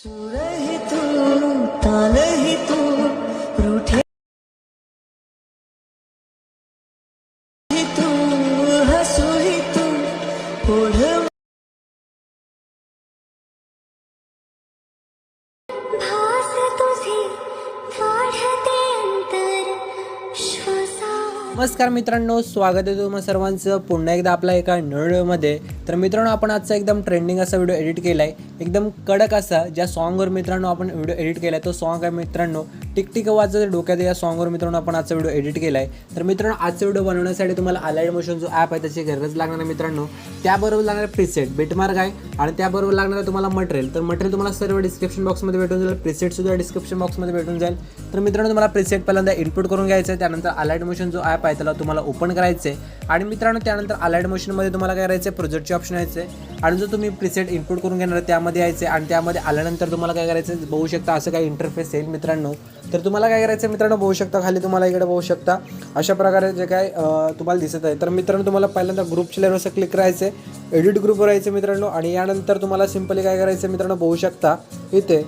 सूर ही तू, ताल ही तू, रूठे ही तू, हसू ही तू, ओढ भास तुझी वाढते अंतर श्वासा. नमस्कार मित्रांनो, स्वागत आहे तुम्हा सर्वांचं पुन्हा एकदा आपला एका व्हिडिओमध्ये. तर मित्रांनो, आपण आजचा एकदम ट्रेंडिंग असा व्हिडिओ एडिट केला आहे, एकदम कडक असा ज्या सॉन्गवर मित्रांनो आपण व्हिडिओ एडिट केला आहे. तो सॉन्ग आहे मित्रांनो टिकटिक वाजत डोक्यात, या सॉन्गवर मित्रांनो आपण आजचा व्हिडिओ एडिट केला आहे. तर मित्रांनो, आजचा व्हिडिओ बनवण्यासाठी तुम्हाला अलाइड मोशन जो ॲप आहे त्याची गरज लागणार आहे मित्रांनो. त्याबरोबर लागणार प्रीसेट बेटमार्क आहे आणि त्याबरोबर लागणार आहे तुम्हाला मटेरियल. तर मटेरियल तुम्हाला सर्व डिस्क्रिप्शन बॉक्समध्ये भेटून जाईल, प्रीसेटसुद्धा डिस्क्रिप्शन बॉक्समध्ये भेटून जाईल. तर मित्रांनो, तुम्हाला प्रीसेट पहिल्यांदा इनपुट करून घ्यायचं आहे, त्यानंतर अलाइड मोशन जो ॲप आहे त्याला तुम्हाला ओपन करायचं आहे आणि मित्रांनो त्यानंतर अलाइड मोशनमध्ये तुम्हाला काय करायचं आहे, प्रोजेक्टचे ऑप्शन यायचे आणि जो तुम्ही प्रीसेट इनपुट करून घेणार त्यामध्ये यायचे आणि त्यामध्ये आल्यानंतर तुम्हाला काय करायचं बघू शकता असं काही इंटरफेस येईल मित्रांनो. तर तुम्हाला काय करायचं मित्रांनो बघू शकता खाली तुम्हाला इकडे बघू शकता अशा प्रकारे जे काय तुम्हाला दिसत आहे. तर मित्रांनो तुम्हाला पहिल्यांदा ग्रुपच्या लेअरवर असं क्लिक करायचं आहे, एडिट ग्रुपवर यायचं मित्रांनो आणि यानंतर तुम्हाला सिंपली काय करायचं मित्रांनो बघू शकता इथे.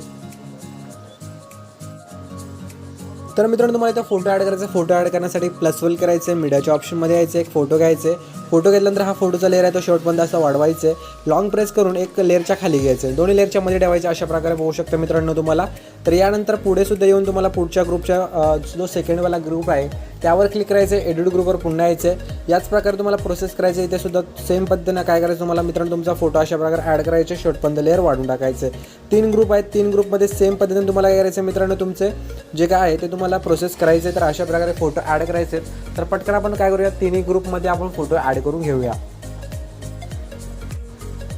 तर मित्रांनो तुम्हाला इथं फोटो ॲड करायचा, फोटो ॲड करण्यासाठी +1 करायचं आहे, मीडियाच्या ऑप्शनमध्ये यायचं, एक फोटो घ्यायचे. फोटो घेतल्यानंतर हा फोटोचा लेअर आहे तो शेवटपर्यंत असं वाढवायचं आहे, लॉंग प्रेस करून एक लेअरच्या खाली घ्यायचं, दोन्ही लेअरच्या मध्ये ठेवायचं अशा प्रकारे बघू शकता मित्रांनो तुम्हाला. तर यानंतर पुढे सुद्धा येऊन तुम्हाला पुढच्या ग्रुपच्या जो सेकंडवाला ग्रुप आहे त्यावर क्लिक करायचं, एडिट ग्रुपवर पुन्हा यायचं. याच प्रकारे तुम्हाला प्रोसेस करायचं. इथे सुद्धा सेम पद्धतीनं काय करायचं तुम्हाला मित्रांनो तुमचा फोटो अशा प्रकारे ॲड करायचे, शेवटपर्यंत लेअर वाढून टाकायचे. 3 ग्रुप आहेत, 3 ग्रुपमध्ये सेम पद्धतीने तुम्हाला काय करायचं मित्रांनो तुमचे जे काय आहे ते तुम्हाला प्रोसेस करायचे. तर अशा प्रकारे फोटो ॲड करायचे. तर पटकन आपण काय करूया, तिन्ही ग्रुपमध्ये आपण फोटो ॲड करून घेऊया.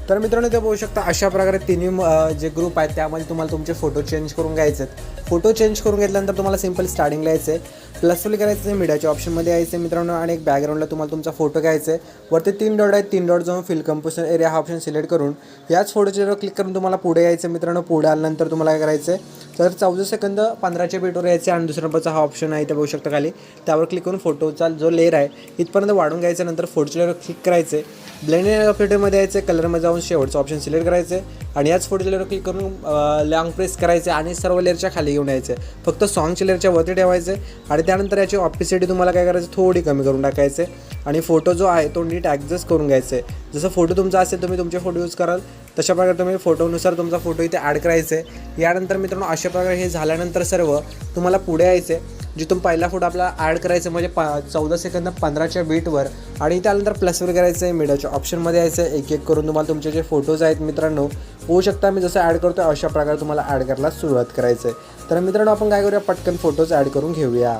तर मित्रांनो ते बघू शकता अशा प्रकारे तिन्ही जे ग्रुप आहेत त्यामध्ये तुम्हाला तुमचे फोटो चेंज करून घ्यायचे आहेत. फोटो चेंज करून घेतल्यानंतर तुम्हाला सिंपल स्टार्टिंगला यायचं आहे, +1 करायचं आहे, मीडियाच्या ऑप्शनमध्ये यायचं मित्रांनो आणि एक बॅकग्राऊंडला तुम्हाला तुमचा फोटो घ्यायचा आहे. वरती 3 डॉट आहेत, 3 डॉट जाऊन फिल कंपोजिशन एरिया हा ऑप्शन सिलेक्ट करून याच फोटोच्या क्लिक करून तुम्हाला पुढे यायचं मित्रांनो. पुढे आल्यानंतर तुम्हाला काय करायचं आहे, तर 14 सेकंद 15च्या बीटवर यायचे आणि दुसरा नंबरचा हा ऑप्शन आहे ते बघू शकता खाली, त्यावर क्लिक करून फोटोचा जो लेअर आहे इथपर्यंत वाढून घ्यायचं. नंतर फोटोच्या लेअरवर क्लिक करायचे, ब्लेंडिंग ऑप्शनमध्ये यायचं, कलरमध्ये जाऊन शेवटचं ऑप्शन सिलेक्ट करायचे आणि याच फोटोच्या लेअरवर क्लिक करून लॉंग प्रेस करायचे आणि सर्व लेअरच्या खाली घेऊन यायचे. फक्त सॉन्गच्या लेअरच्या वरती ठेवायचे आणि त्यानंतर याची ऑपिसिटी तुम्हाला काय करायचं थोडी कमी करून टाकायचे आणि फोटो जो आहे तो नीट ॲडजस्ट करून घ्यायचा आहे. जसं फोटो तुमचा असेल तुम्ही तुमचे फोटो यूज कराल तशा प्रकारे तुम्ही फोटोनुसार तुमचा फोटो इथे ॲड करायचा आहे. यानंतर मित्रांनो अशा प्रकारे हे झाल्यानंतर सर्व तुम्हाला पुढे यायचं आहे, जिथून पहिला फोटो आपला ॲड करायचा म्हणजे 14 सेकंद 15च्या बीटवर आणि त्यानंतर +1 करायचं आहे, मीडियाच्या ऑप्शनमध्ये यायचं आहे. एक एक करून तुम्हाला तुमचे जे फोटोज आहेत मित्रांनो होऊ शकता मी जसं ॲड करतो अशा प्रकारे तुम्हाला ॲड करायला सुरुवात करायचं आहे. तर मित्रांनो आपण काय करूया, पटकन फोटोज ॲड करून घेऊया.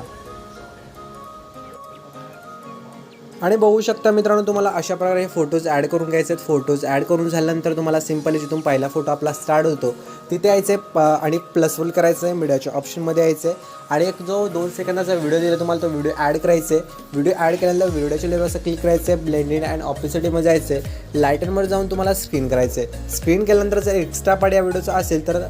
आणि बघू शकता मित्रांनो तुम्हाला अशा प्रकारे हे फोटोज ॲड करून घ्यायचे आहेत. फोटोज ॲड करून झाल्यानंतर तुम्हाला सिंपली जिथून पहिला फोटो आपला स्टार्ट होतो तिथे यायचं आहे आणि +1 करायचं आहे, मीडियाच्या ऑप्शनमध्ये यायचं आहे आणि एक जो 2 सेकंदाचा व्हिडिओ दिला तुम्हाला तो व्हिडिओ ॲड करायचा आहे. व्हिडिओ ॲड केल्यानंतर व्हिडिओच्या लेवल असं क्लिक करायचं आहे, ब्लेंडिंग अँड ऑपिसिटीमध्ये जायचं आहे, लायटनमध्ये जाऊन तुम्हाला स्क्रीन करायचं आहे. स्क्रीन केल्यानंतर जर एक्स्ट्रा पार्ट या व्हिडिओचा असेल तर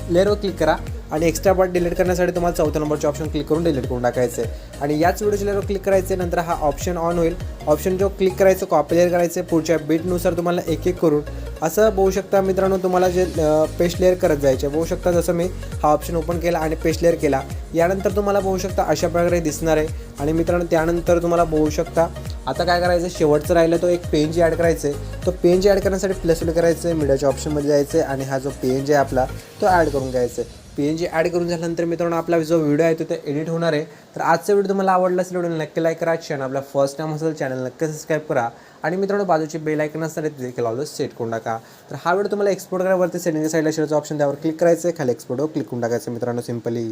लेअरवर क्लिक करा आणि एक्स्ट्रा पार्ट डिलीट करण्यासाठी तुम्हाला 4थ्या नंबरचे ऑप्शन क्लिक करून डिलीट करून टाकायचं आहे आणि याच व्हिडिओच्या लेअरवर क्लिक करायचे. नंतर हा ऑप्शन ऑन होईल, ऑप्शन जो क्लिक करायचं कॉपी लेअर करायचं पुढच्या बीटनुसार तुम्हाला एक एक करून असं बघू शकता मित्रांनो तुम्हाला जे पेस्ट लेअर करत जायचे. बघू शकता जसं मी हा ऑप्शन ओपन केला आणि पेस्ट लेअर केला, यानंतर तुम्हाला बघू शकता अशा प्रकारे दिसणार आहे. आणि मित्रांनो त्यानंतर तुम्हाला बघू शकता आता काय करायचं, शेवटचं राहिलं तो एक पेज ॲड करायचं आहे. तो पेज ॲड करण्यासाठी +1 करायचं आहे, मीडियाच्या ऑप्शनमध्ये जायचं आहे आणि हा जो पेज आहे आपला तो ॲड करून घ्यायचा आहे. PNG ॲड करून झाल्यानंतर मित्रांनो आपला जो व्हिडिओ आहे तो ते एडिट होणार आहे. तर आजचा व्हिडिओ तुम्हाला आवडला असेल व्हिडिओ नक्की लाईक करा, चॅनल आपला फर्स्ट टाइम असेल चॅनल नक्की सबस्क्राईब करा आणि मित्रांनो बाजूची बेल आयकन असणार आहे देखील ऑलवेज सेट करून टाका. तर हा व्हिडिओ तुम्हाला एक्सपोर्ट करावरती सेटिंगच्या साईडला शेअरचा ऑप्शन त्यावर क्लिक करायचं आहे, खाली एक्सपोर्टवर क्लिक करून टाकायचं मित्रांनो सिंपली.